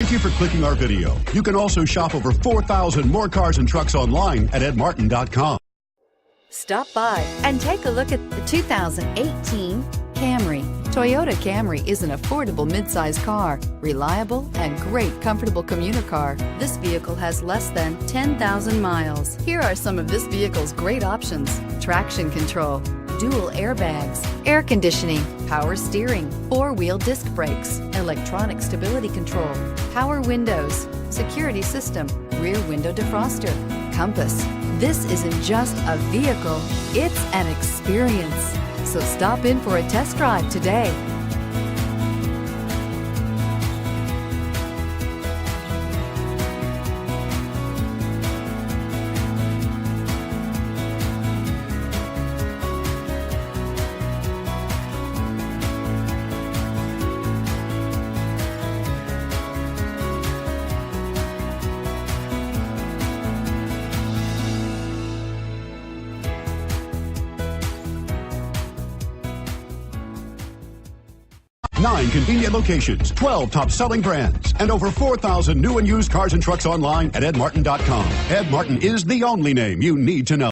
Thank you for clicking our video. You can also shop over 4,000 more cars and trucks online at edmartin.com. Stop by and take a look at the 2018 Camry. Toyota Camry is an affordable midsize car, reliable and great comfortable commuter car. This vehicle has less than 10,000 miles. Here are some of this vehicle's great options: traction control, dual airbags, air conditioning, power steering, four-wheel disc brakes, electronic stability control, power windows, security system, rear window defroster, compass. This isn't just a vehicle, it's an experience. So stop in for a test drive today. Nine convenient locations, 12 top-selling brands, and over 4,000 new and used cars and trucks online at edmartin.com. Ed Martin is the only name you need to know.